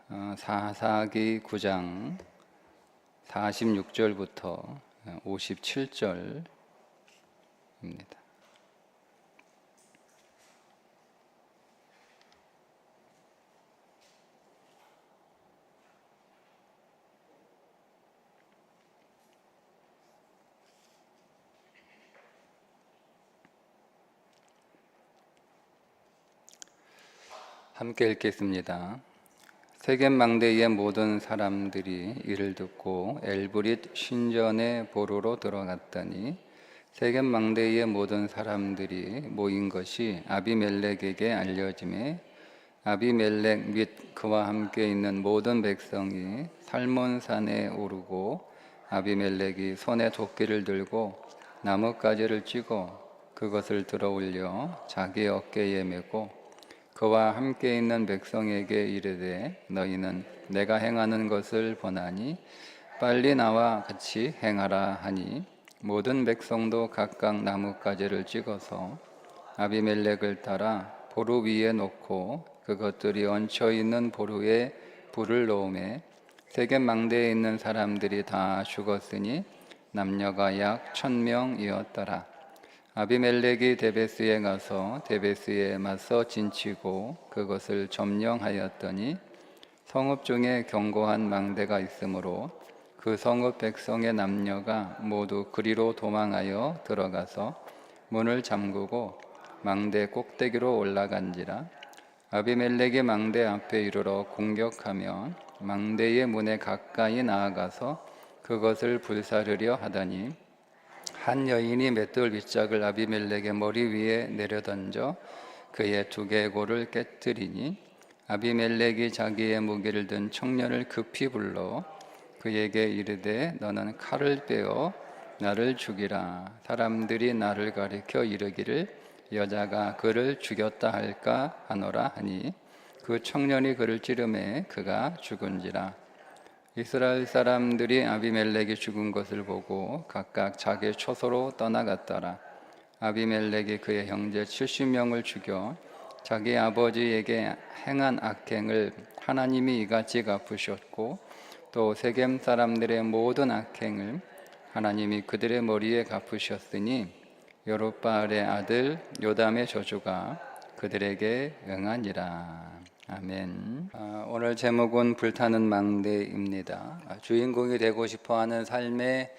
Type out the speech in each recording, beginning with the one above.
사사기 9장 46절부터 57절입니다. 함께 읽겠습니다. 세겜 망대의 모든 사람들이 이를 듣고 엘브릿 신전에 보루로 들어갔더니 세겜 망대의 모든 사람들이 모인 것이 아비멜렉에게 알려지매 아비멜렉 및 그와 함께 있는 모든 백성이 살몬산에 오르고 아비멜렉이 손에 도끼를 들고 나뭇가지를 찌고 그것을 들어올려 자기 어깨에 메고 그와 함께 있는 백성에게 이르되 너희는 내가 행하는 것을 보나니 빨리 나와 같이 행하라 하니 모든 백성도 각각 나뭇가지를 찍어서 아비멜렉을 따라 보루 위에 놓고 그것들이 얹혀 있는 보루에 불을 놓음에 세겜 망대에 있는 사람들이 다 죽었으니 남녀가 약 1000명이었더라. 아비멜렉이 데베스에 가서 데베스에 맞서 진치고 그것을 점령하였더니 성읍 중에 견고한 망대가 있으므로 그 성읍 백성의 남녀가 모두 그리로 도망하여 들어가서 문을 잠그고 망대 꼭대기로 올라간지라. 아비멜렉이 망대 앞에 이르러 공격하며 망대의 문에 가까이 나아가서 그것을 불사르려 하더니 한 여인이 맷돌 윗짝을 아비멜렉의 머리 위에 내려던져 그의 두개골을 깨뜨리니 아비멜렉이 자기의 무기를 든 청년을 급히 불러 그에게 이르되 너는 칼을 빼어 나를 죽이라. 사람들이 나를 가리켜 이르기를 여자가 그를 죽였다 할까 하노라 하니 그 청년이 그를 찌르매 그가 죽은지라. 이스라엘 사람들이 아비멜렉이 죽은 것을 보고 각각 자기 초소로 떠나갔더라. 아비멜렉이 그의 형제 70명을 죽여 자기 아버지에게 행한 악행을 하나님이 이같이 갚으셨고 또 세겜 사람들의 모든 악행을 하나님이 그들의 머리에 갚으셨으니 여룻바알의 아들 요담의 저주가 그들에게 응하니라. 아멘. 오늘 제목은 불타는 망대입니다. 주인공이 되고 싶어하는 삶의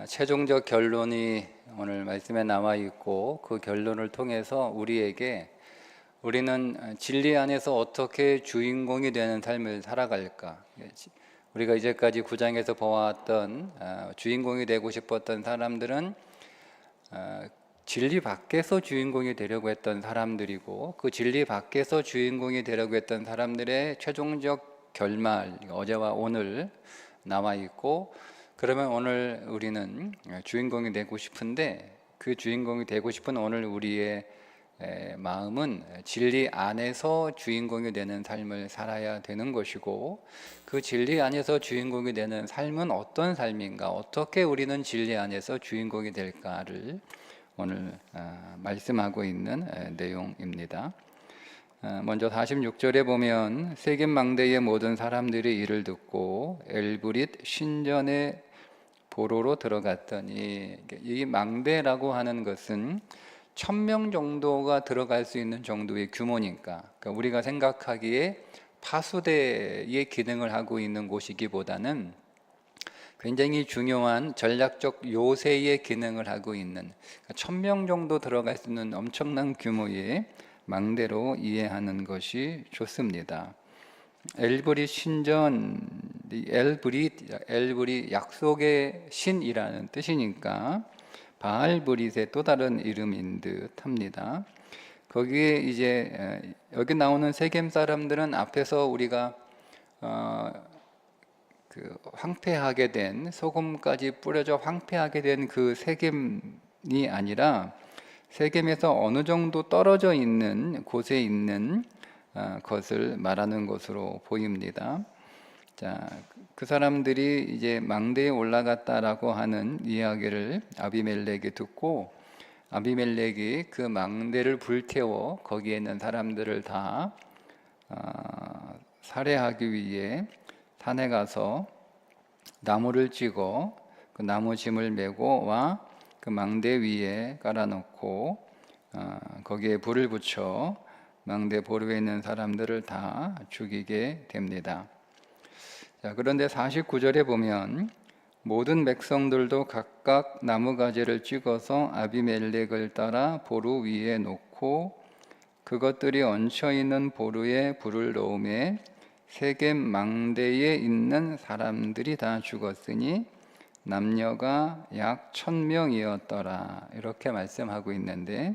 최종적 결론이 오늘 말씀에 나와 있고 그 결론을 통해서 우리는 진리 안에서 어떻게 주인공이 되는 삶을 살아갈까? 우리가 이제까지 9장에서 보아왔던 주인공이 되고 싶었던 사람들은 진리 밖에서 주인공이 되려고 했던 사람들이고 그 진리 밖에서 주인공이 되려고 했던 사람들의 최종적 결말, 어제와 오늘 나와 있고, 그러면 오늘 우리는 주인공이 되고 싶은데 그 주인공이 되고 싶은 오늘 우리의 마음은 진리 안에서 주인공이 되는 삶을 살아야 되는 것이고, 그 진리 안에서 주인공이 되는 삶은 어떤 삶인가, 어떻게 우리는 진리 안에서 주인공이 될까를 오늘 말씀하고 있는 내용입니다. 먼저 46절에 보면 세겜 망대의 모든 사람들이 이를 듣고 엘브릿 신전에 보로로 들어갔더니, 이 망대라고 하는 것은 1000명 정도가 들어갈 수 있는 정도의 규모니까, 그러니까 우리가 생각하기에 파수대의 기능을 하고 있는 곳이기보다는 굉장히 중요한 전략적 요새의 기능을 하고 있는 1000명 정도 들어갈 수 있는 엄청난 규모의 망대로 이해하는 것이 좋습니다. 엘브릿 신전, 엘브릿 약속의 신이라는 뜻이니까 바알브릿의 또 다른 이름인 듯 합니다. 거기에 이제 여기 나오는 세겜 사람들은 앞에서 우리가 그 황폐하게 된, 소금까지 뿌려져 황폐하게 된 그 세겜이 아니라 세겜에서 어느 정도 떨어져 있는 곳에 있는 것을 말하는 것으로 보입니다. 자, 그 사람들이 이제 망대에 올라갔다라고 하는 이야기를 아비멜렉이 듣고 아비멜렉이 그 망대를 불태워 거기에 있는 사람들을 다 살해하기 위해 산에 가서 나무를 찌고 그 나무 짐을 메고 와 그 망대 위에 깔아놓고 거기에 불을 붙여 망대 보루에 있는 사람들을 다 죽이게 됩니다. 자, 그런데 49절에 보면 모든 백성들도 각각 나무가지를 찍어서 아비멜렉을 따라 보루 위에 놓고 그것들이 얹혀있는 보루에 불을 넣음에 세겜 망대에 있는 사람들이 다 죽었으니 남녀가 약 1000명이었더라 이렇게 말씀하고 있는데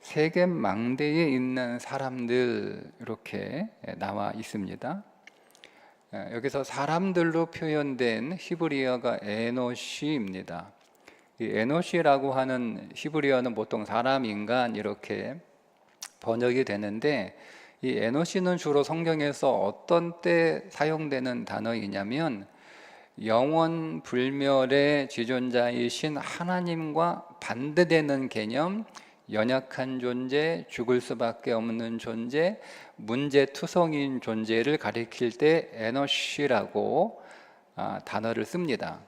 세겜 망대에 있는 사람들 이렇게 나와 있습니다. 여기서 사람들로 표현된 히브리어가 에노시입니다. 이 에노시라고 하는 히브리어는 보통 사람, 인간 이렇게 번역이 되는데 이 에노시는 주로 성경에서 어떤 때 사용되는 단어이냐면 영원 불멸의 지존자이신 하나님과 반대되는 개념, 연약한 존재, 죽을 수밖에 없는 존재, 문제투성인 존재를 가리킬 때 에노시라고 단어를 씁니다.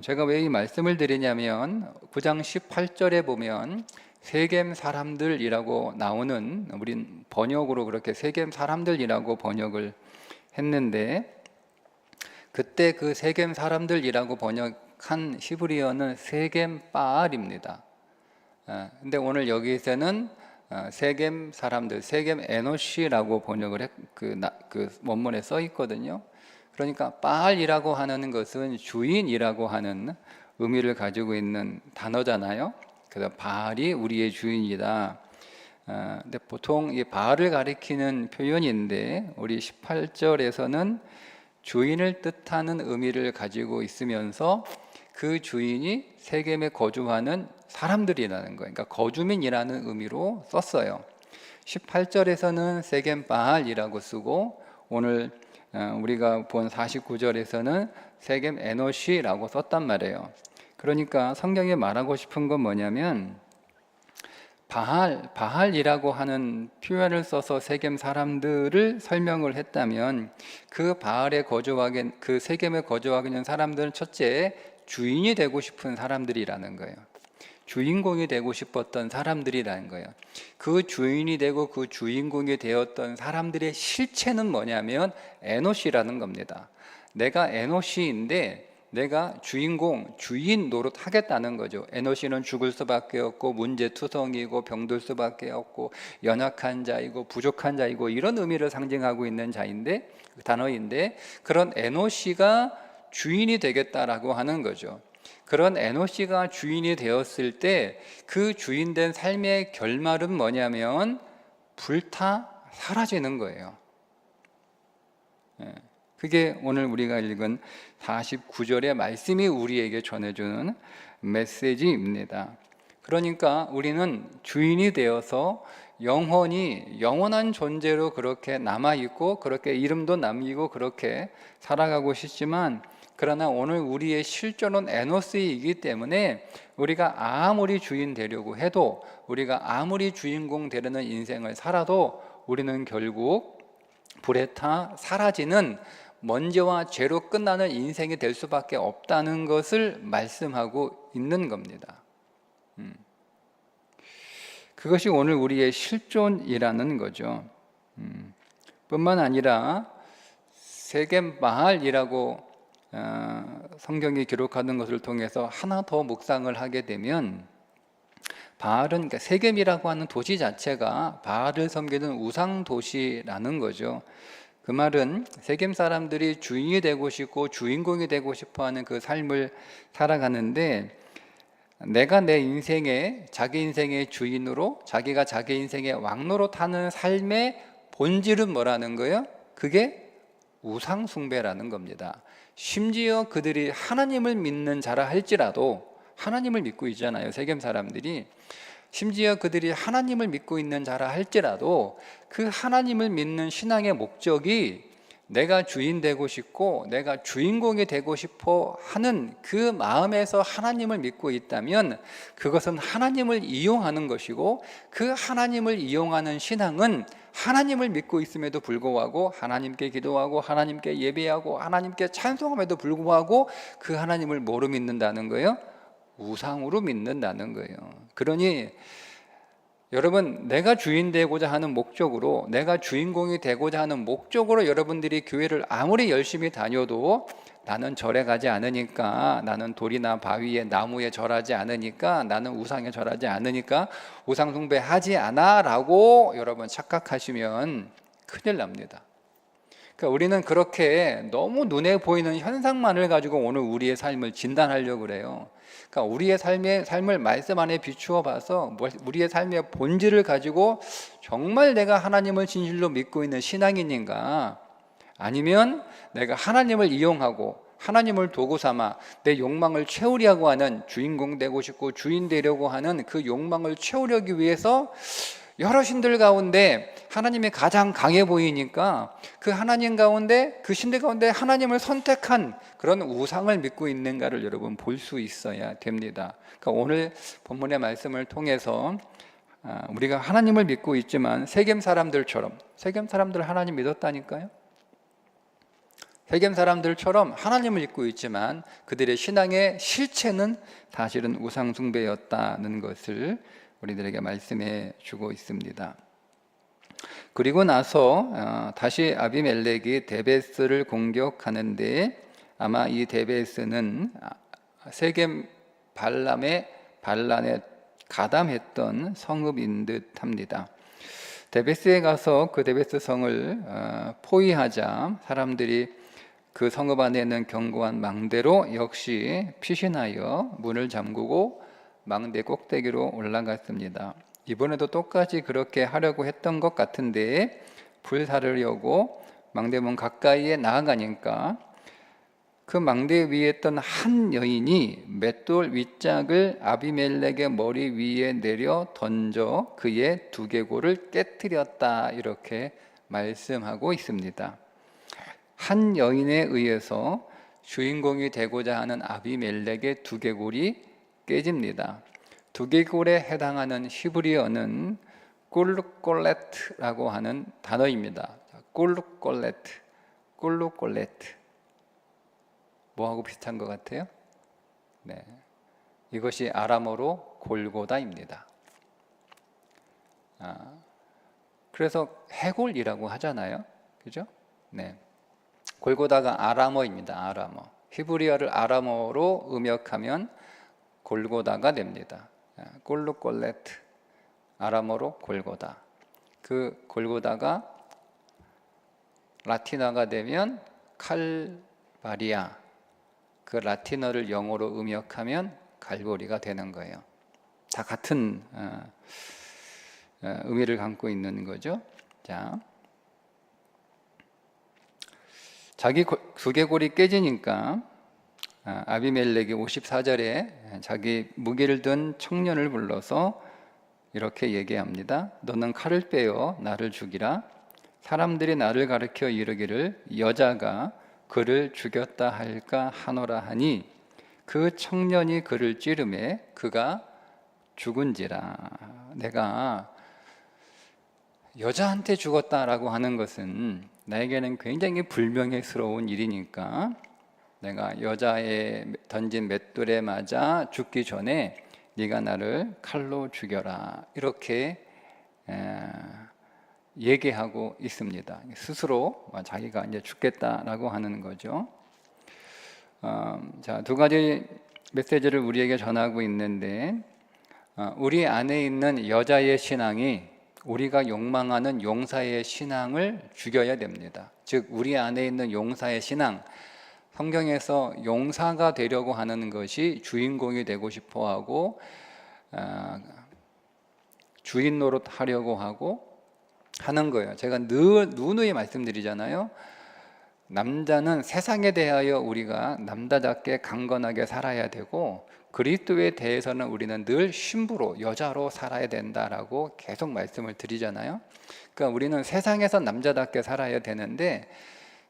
제가 왜 이 말씀을 드리냐면 9장 18절에 보면 세겜 사람들이라고 나오는, 우린 번역으로 그렇게 세겜 사람들이라고 번역을 했는데 그때 그 세겜 사람들이라고 번역한 히브리어는 세겜 바알입니다. 근데 오늘 여기서는 세겜 사람들, 세겜 에노시라고 번역을 그 원문에 써 있거든요. 그러니까 바알이라고 하는 것은 주인이라고 하는 의미를 가지고 있는 단어잖아요. 그래서 바알이 우리의 주인이다. 근데 보통 이 바알을 가리키는 표현인데 우리 18절에서는 주인을 뜻하는 의미를 가지고 있으면서 그 주인이 세겜에 거주하는 사람들이라는 거예요. 그러니까 거주민이라는 의미로 썼어요. 18절에서는 세겜 바알이라고 쓰고 오늘 우리가 본 49절에서는 세겜 에노시라고 썼단 말이에요. 그러니까 성경이 말하고 싶은 건 뭐냐면 바알이라고 하는 표현을 써서 세겜 사람들을 설명을 했다면 그 바알에 거주하게, 그 세겜에 거주하게 있는 사람들은 첫째 주인이 되고 싶은 사람들이라는 거예요. 주인공이 되고 싶었던 사람들이라는 거예요. 그 주인이 되고 그 주인공이 되었던 사람들의 실체는 뭐냐면 에노시라는 겁니다. 내가 에노시인데 내가 주인공, 주인 노릇 하겠다는 거죠. 에노시는 죽을 수밖에 없고 문제투성이고 병들 수밖에 없고 연약한 자이고 부족한 자이고 이런 의미를 상징하고 있는 자인데, 단어인데 그런 에노시가 주인이 되겠다라고 하는 거죠. 그런 에노시가 주인이 되었을 때 그 주인된 삶의 결말은 뭐냐면 불타 사라지는 거예요. 그게 오늘 우리가 읽은 49절의 말씀이 우리에게 전해주는 메시지입니다. 그러니까 우리는 주인이 되어서 영원한 존재로 그렇게 남아있고 그렇게 이름도 남기고 그렇게 살아가고 싶지만, 그러나 오늘 우리의 실존은 에노스이기 때문에 우리가 아무리 주인 되려고 해도, 우리가 아무리 주인공 되려는 인생을 살아도 우리는 결국 불에 타 사라지는 먼지와 죄로 끝나는 인생이 될 수밖에 없다는 것을 말씀하고 있는 겁니다. 그것이 오늘 우리의 실존이라는 거죠. 뿐만 아니라 세겜 바알이라고 성경이 기록하는 것을 통해서 하나 더 묵상을 하게 되면, 바알은, 그러니까 세겜이라고 하는 도시 자체가 바알을 섬기는 우상 도시라는 거죠. 그 말은 세겜 사람들이 주인이 되고 싶고 주인공이 되고 싶어하는 그 삶을 살아가는데, 내가 내 인생의, 자기 인생의 주인으로, 자기가 자기 인생의 왕노로 타는 삶의 본질은 뭐라는 거예요? 그게 우상 숭배라는 겁니다. 심지어 그들이 하나님을 믿는 자라 할지라도, 하나님을 믿고 있잖아요, 세겜 사람들이. 심지어 그들이 하나님을 믿고 있는 자라 할지라도 그 하나님을 믿는 신앙의 목적이 내가 주인 되고 싶고 내가 주인공이 되고 싶어 하는 그 마음에서 하나님을 믿고 있다면 그것은 하나님을 이용하는 것이고, 그 하나님을 이용하는 신앙은 하나님을 믿고 있음에도 불구하고 하나님께 기도하고 하나님께 예배하고 하나님께 찬송함에도 불구하고 그 하나님을 뭐로 믿는다는 거예요? 우상으로 믿는다는 거예요. 그러니 여러분, 내가 주인 되고자 하는 목적으로, 내가 주인공이 되고자 하는 목적으로 여러분들이 교회를 아무리 열심히 다녀도 나는 절에 가지 않으니까, 나는 돌이나 바위에 나무에 절하지 않으니까, 나는 우상에 절하지 않으니까 우상 숭배하지 않아 라고 여러분 착각하시면 큰일 납니다. 그러니까 우리는 그렇게 너무 눈에 보이는 현상만을 가지고 오늘 우리의 삶을 진단하려고 그래요. 그러니까 우리의 삶을 말씀 안에 비추어 봐서 우리의 삶의 본질을 가지고 정말 내가 하나님을 진실로 믿고 있는 신앙인인가, 아니면 내가 하나님을 이용하고 하나님을 도구 삼아 내 욕망을 채우려고 하는, 주인공 되고 싶고 주인 되려고 하는 그 욕망을 채우려기 위해서 여러 신들 가운데 하나님이 가장 강해 보이니까 그 하나님 가운데, 그 신들 가운데 하나님을 선택한 그런 우상을 믿고 있는가를 여러분 볼 수 있어야 됩니다. 그러니까 오늘 본문의 말씀을 통해서 우리가 하나님을 믿고 있지만 세겜 사람들처럼, 세겜 사람들 하나님 믿었다니까요. 세겜 사람들처럼 하나님을 믿고 있지만 그들의 신앙의 실체는 사실은 우상 숭배였다는 것을 우리들에게 말씀해 주고 있습니다. 그리고 나서 다시 아비멜렉이 데베스를 공격하는데, 아마 이 데베스는 세겜 발람의 반란에 가담했던 성읍인 듯합니다. 데베스에 가서 그 데베스 성을 포위하자 사람들이 그 성읍 안에 있는 견고한 망대로 역시 피신하여 문을 잠그고 망대 꼭대기로 올라갔습니다. 이번에도 똑같이 그렇게 하려고 했던 것 같은데, 불사르려고 망대문 가까이에 나아가니까 그 망대 위에 있던 한 여인이 맷돌 윗짝을 아비멜렉의 머리 위에 내려 던져 그의 두개골을 깨뜨렸다, 이렇게 말씀하고 있습니다. 한 여인에 의해서 주인공이 되고자 하는 아비멜렉의 두개골이 깨집니다. 두개골에 해당하는 히브리어는 꿀루꼴레트라고 하는 단어입니다. 꿀루꼴레트, 꿀루꼴레트. 뭐하고 비슷한 것 같아요? 네, 이것이 아람어로 골고다입니다. 그래서 해골이라고 하잖아요, 그죠? 네, 골고다가 아람어입니다. 아람어. 히브리어를 아람어로 음역하면 골고다가 됩니다. 꿀루꼴레트, 아람어로 골고다. 그 골고다가 라틴어가 되면 칼바리아, 그 라틴어를 영어로 음역하면 갈보리가 되는 거예요. 다 같은 의미를 담고 있는 거죠. 자, 자기 두개골이 깨지니까 아비멜렉이 54절에 자기 무기를 든 청년을 불러서 이렇게 얘기합니다. 너는 칼을 빼어 나를 죽이라. 사람들이 나를 가르쳐 이르기를 여자가 그를 죽였다 할까 하노라 하니, 그 청년이 그를 찌르매 그가 죽은지라. 내가 여자한테 죽었다라고 하는 것은 나에게는 굉장히 불명예스러운 일이니까 내가 여자에 던진 맷돌에 맞아 죽기 전에 네가 나를 칼로 죽여라, 이렇게 얘기하고 있습니다. 스스로 자기가 이제 죽겠다라고 하는 거죠. 자, 두 가지 메시지를 우리에게 전하고 있는데, 우리 안에 있는 여자의 신앙이 우리가 욕망하는 용사의 신앙을 죽여야 됩니다. 즉 우리 안에 있는 용사의 신앙, 성경에서 용사가 되려고 하는 것이 주인공이 되고 싶어하고 주인 노릇하려고 하고 하는 거예요. 제가 누누이 말씀드리잖아요. 남자는 세상에 대하여 우리가 남자답게 강건하게 살아야 되고, 그리스도에 대해서는 우리는 늘 신부로, 여자로 살아야 된다라고 계속 말씀을 드리잖아요. 그러니까 우리는 세상에서 남자답게 살아야 되는데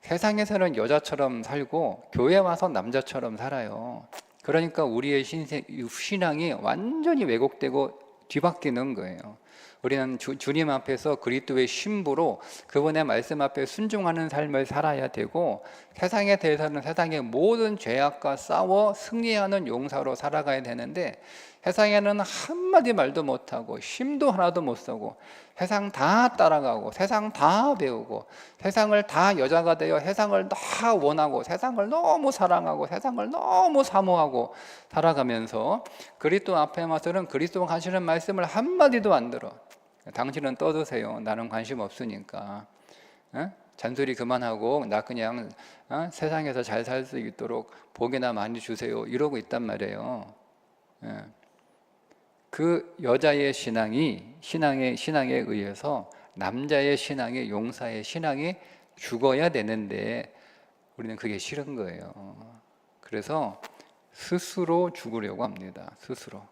세상에서는 여자처럼 살고 교회 와서 남자처럼 살아요. 그러니까 우리의 신앙이 완전히 왜곡되고 뒤바뀌는 거예요. 우리는 주님 앞에서 그리스도의 신부로 그분의 말씀 앞에 순종하는 삶을 살아야 되고, 세상에 대해서는 세상의 모든 죄악과 싸워 승리하는 용사로 살아가야 되는데, 세상에는 한마디 말도 못하고 힘도 하나도 못 쓰고 세상 다 따라가고 세상 다 배우고 세상을 다 여자가 되어 세상을 다 원하고 세상을 너무 사랑하고 세상을 너무 사모하고 살아가면서 그리스도 앞에 와서는 그리스도가 하시는 말씀을 한마디도 안 들어. 당신은 떠드세요. 나는 관심 없으니까. 잔소리 그만하고 나 그냥 세상에서 잘 살 수 있도록 복이나 많이 주세요. 이러고 있단 말이에요. 그 여자의 신앙에 의해서 남자의 신앙이, 용사의 신앙이 죽어야 되는데 우리는 그게 싫은 거예요. 그래서 스스로 죽으려고 합니다. 스스로.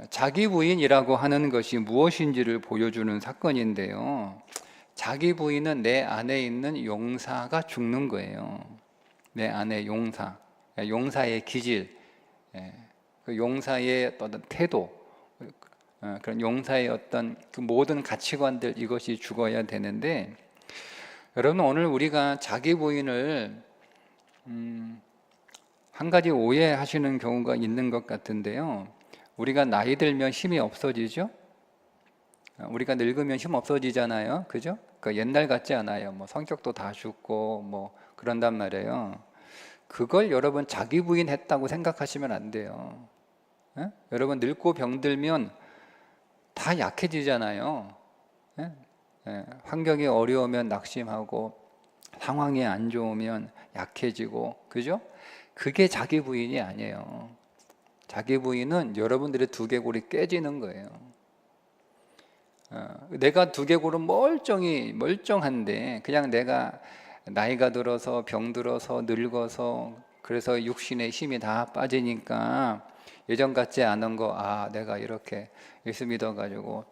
자기 부인이라고 하는 것이 무엇인지를 보여주는 사건인데요. 자기 부인은 내 안에 있는 용사가 죽는 거예요. 내 안에 용사의 기질, 그 용사의 어떤 태도, 그런 용사의 어떤 그 모든 가치관들, 이것이 죽어야 되는데, 여러분 오늘 우리가 자기 부인을 한 가지 오해하시는 경우가 있는 것 같은데요. 우리가 나이 들면 힘이 없어지죠? 우리가 늙으면 힘 없어지잖아요. 그죠? 그 옛날 같지 않아요. 뭐 성격도 다 죽고 뭐 그런단 말이에요. 그걸 여러분 자기 부인 했다고 생각하시면 안 돼요. 여러분 늙고 병들면 다 약해지잖아요. 환경이 어려우면 낙심하고 상황이 안 좋으면 약해지고, 그죠? 그게 자기 부인이 아니에요. 자기 부인은 여러분들의 두개골이 깨지는 거예요. 내가 두개골은 멀쩡한데 그냥 내가 나이가 들어서 병들어서 늙어서 그래서 육신의 힘이 다 빠지니까 예전 같지 않은 거, 내가 이렇게 예수 믿어가지고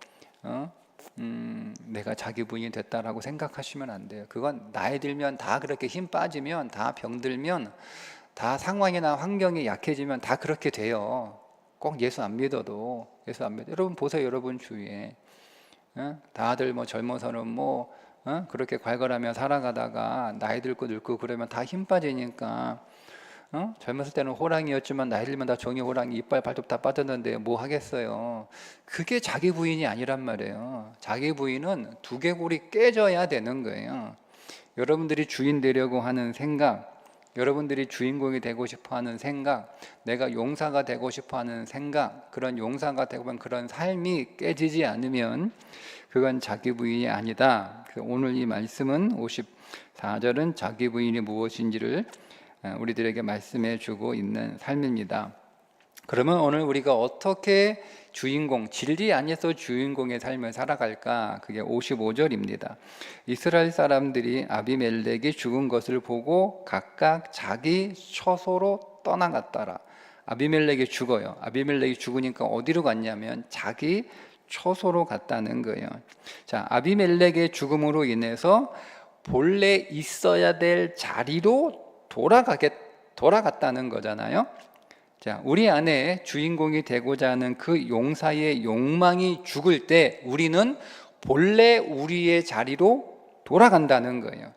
내가 자기 부인이 됐다라고 생각하시면 안 돼요. 그건 나이 들면 다 그렇게 힘 빠지면, 다 병들면, 다 상황이나 환경이 약해지면 다 그렇게 돼요. 꼭 예수 안 믿어도. 여러분 보세요. 여러분 주위에 다들 뭐 젊어서는 그렇게 괄괄하며 살아가다가 나이 들고 늙고 그러면 다 힘 빠지니까, 젊었을 때는 호랑이였지만 나이 들면 다 종이 호랑이, 이빨 발톱 다 빠졌는데 뭐 하겠어요. 그게 자기 부인이 아니란 말이에요. 자기 부인은 두개골이 깨져야 되는 거예요. 여러분들이 주인 되려고 하는 생각, 여러분들이 주인공이 되고 싶어하는 생각, 내가 용사가 되고 싶어하는 생각, 그런 용사가 되고 싶은 그런 삶이 깨지지 않으면 그건 자기 부인이 아니다. 오늘 이 말씀은 54절은 자기 부인이 무엇인지를 우리들에게 말씀해 주고 있는 삶입니다. 그러면 오늘 우리가 어떻게 진리 안에서 주인공의 삶을 살아갈까? 그게 55절입니다. 이스라엘 사람들이 아비멜렉이 죽은 것을 보고 각각 자기 처소로 떠나갔더라. 아비멜렉이 죽어요. 아비멜렉이 죽으니까 어디로 갔냐면 자기 처소로 갔다는 거예요. 자, 아비멜렉의 죽음으로 인해서 본래 있어야 될 자리로 돌아갔다는 거잖아요. 자, 우리 안에 주인공이 되고자 하는 그 용사의 욕망이 죽을 때 우리는 본래 우리의 자리로 돌아간다는 거예요.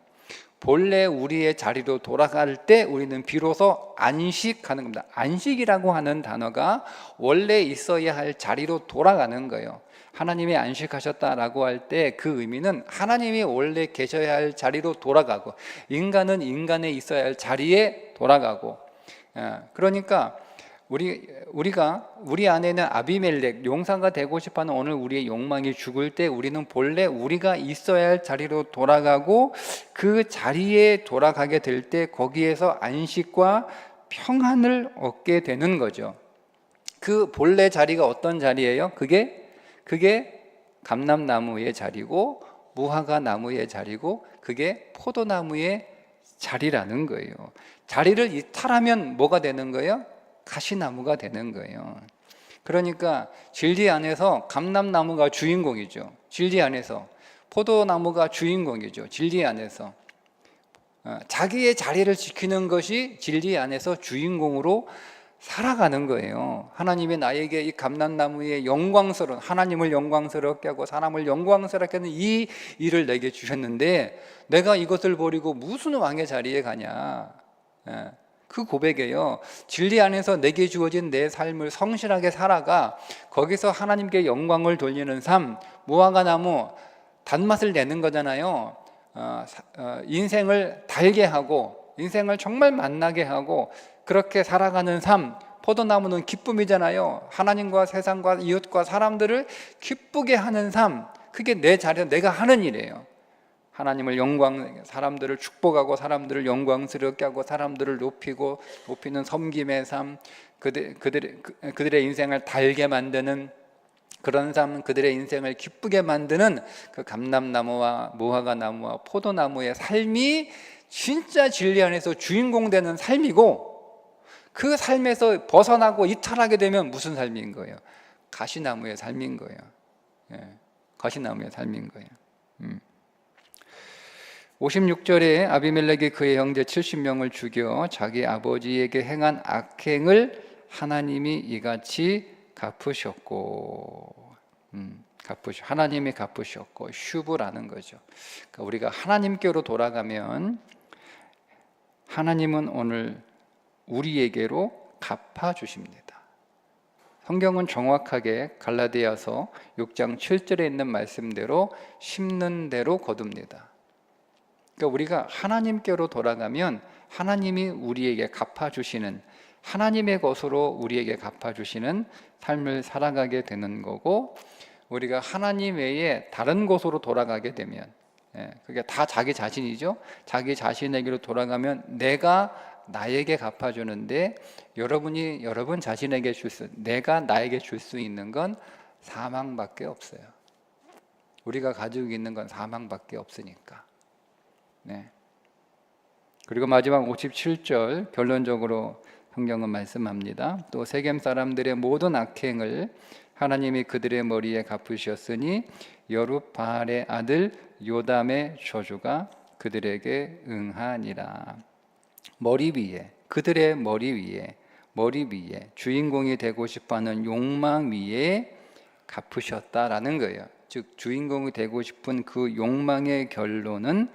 본래 우리의 자리로 돌아갈 때 우리는 비로소 안식하는 겁니다. 안식이라고 하는 단어가 원래 있어야 할 자리로 돌아가는 거예요. 하나님이 안식하셨다라고 할 때 그 의미는 하나님이 원래 계셔야 할 자리로 돌아가고, 인간은 인간에 있어야 할 자리에 돌아가고, 그러니까 우리 안에는 아비멜렉, 용사가 되고 싶어하는 오늘 우리의 욕망이 죽을 때 우리는 본래 우리가 있어야 할 자리로 돌아가고, 그 자리에 돌아가게 될 때 거기에서 안식과 평안을 얻게 되는 거죠. 그 본래 자리가 어떤 자리예요? 그게 감람나무의 자리고 무화과 나무의 자리고 그게 포도나무의 자리라는 거예요. 자리를 이탈하면 뭐가 되는 거예요? 가시나무가 되는 거예요. 그러니까 진리 안에서 감람나무가 주인공이죠. 진리 안에서 포도나무가 주인공이죠. 진리 안에서 자기의 자리를 지키는 것이 진리 안에서 주인공으로 살아가는 거예요. 하나님이 나에게 이 감람나무의 영광스러운, 하나님을 영광스럽게 하고 사람을 영광스럽게 하는 이 일을 내게 주셨는데 내가 이것을 버리고 무슨 왕의 자리에 가냐. 예, 그 고백이에요. 진리 안에서 내게 주어진 내 삶을 성실하게 살아가 거기서 하나님께 영광을 돌리는 삶, 무화과 나무 단맛을 내는 거잖아요. 인생을 달게 하고 인생을 정말 만나게 하고 그렇게 살아가는 삶, 포도나무는 기쁨이잖아요. 하나님과 세상과 이웃과 사람들을 기쁘게 하는 삶, 그게 내 자리에서 내가 하는 일이에요. 하나님을 사람들을 축복하고 사람들을 영광스럽게 하고 사람들을 높이는 섬김의 삶, 그들의 인생을 달게 만드는 그런 삶, 그들의 인생을 기쁘게 만드는 그 감람나무와 무화과 나무와 포도나무의 삶이 진짜 진리 안에서 주인공 되는 삶이고, 그 삶에서 벗어나고 이탈하게 되면 무슨 삶인 거예요? 가시나무의 삶인 거예요. 가시나무의 삶인 거예요. 56절에 아비멜렉이 그의 형제 70명을 죽여 자기 아버지에게 행한 악행을 하나님이 이같이 갚으셨고, 하나님이 갚으셨고, 슈브라는 거죠. 그러니까 우리가 하나님께로 돌아가면 하나님은 오늘 우리에게로 갚아주십니다. 성경은 정확하게 갈라디아서 6장 7절에 있는 말씀대로 심는 대로 거둡니다. 그러니까 우리가 하나님께로 돌아가면 하나님이 우리에게 갚아주시는, 하나님의 것으로 우리에게 갚아주시는 삶을 살아가게 되는 거고, 우리가 하나님 외에 다른 곳으로 돌아가게 되면, 그게 다 자기 자신이죠. 자기 자신에게로 돌아가면 내가 나에게 갚아주는데, 여러분이 여러분 자신에게 내가 나에게 줄 수 있는 건 사망밖에 없어요. 우리가 가지고 있는 건 사망밖에 없으니까. 그리고 마지막 57절 결론적으로 성경은 말씀합니다. 또 세겜 사람들의 모든 악행을 하나님이 그들의 머리에 갚으셨으니 여룻바알의 아들 요담의 저주가 그들에게 응하니라. 머리 위에, 그들의 머리 위에 주인공이 되고 싶어하는 욕망 위에 갚으셨다라는 거예요. 즉 주인공이 되고 싶은 그 욕망의 결론은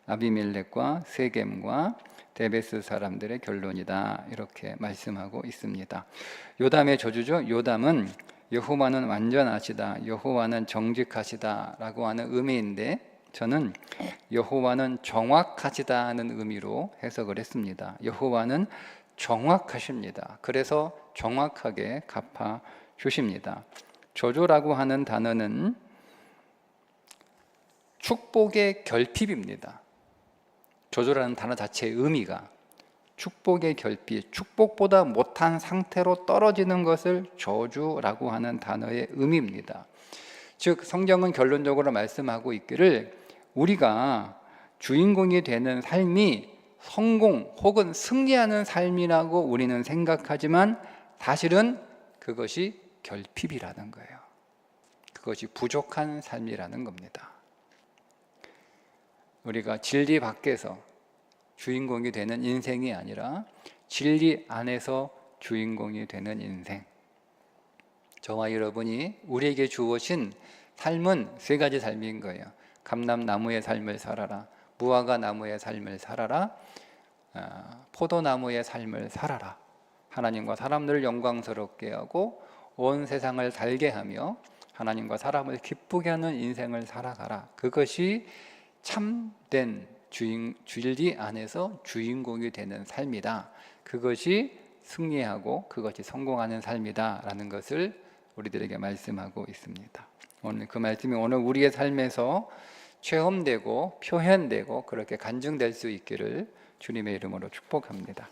아비멜렉과 세겜과 데베스 사람들의 결론이다, 이렇게 말씀하고 있습니다. 요담의 저주죠. 요담은 여호와는 완전하시다, 여호와는 정직하시다 라고 하는 의미인데, 저는 여호와는 정확하시다 하는 의미로 해석을 했습니다. 여호와는 정확하십니다. 그래서 정확하게 갚아주십니다. 저주라고 하는 단어는 축복의 결핍입니다. 저주라는 단어 자체의 의미가 축복의 결핍, 축복보다 못한 상태로 떨어지는 것을 저주라고 하는 단어의 의미입니다. 즉 성경은 결론적으로 말씀하고 있기를 우리가 주인공이 되는 삶이 성공 혹은 승리하는 삶이라고 우리는 생각하지만 사실은 그것이 결핍이라는 거예요. 그것이 부족한 삶이라는 겁니다. 우리가 진리 밖에서 주인공이 되는 인생이 아니라 진리 안에서 주인공이 되는 인생. 저와 여러분이 우리에게 주어진 삶은 세 가지 삶인 거예요. 감람나무의 삶을 살아라, 무화과 나무의 삶을 살아라, 포도나무의 삶을 살아라. 하나님과 사람들을 영광스럽게 하고 온 세상을 살게 하며 하나님과 사람을 기쁘게 하는 인생을 살아가라. 그것이 참된 진리 안에서 주인공이 되는 삶이다. 그것이 승리하고 그것이 성공하는 삶이다 라는 것을 우리들에게 말씀하고 있습니다. 오늘 그 말씀이 오늘 우리의 삶에서 체험되고 표현되고 그렇게 간증될 수 있기를 주님의 이름으로 축복합니다.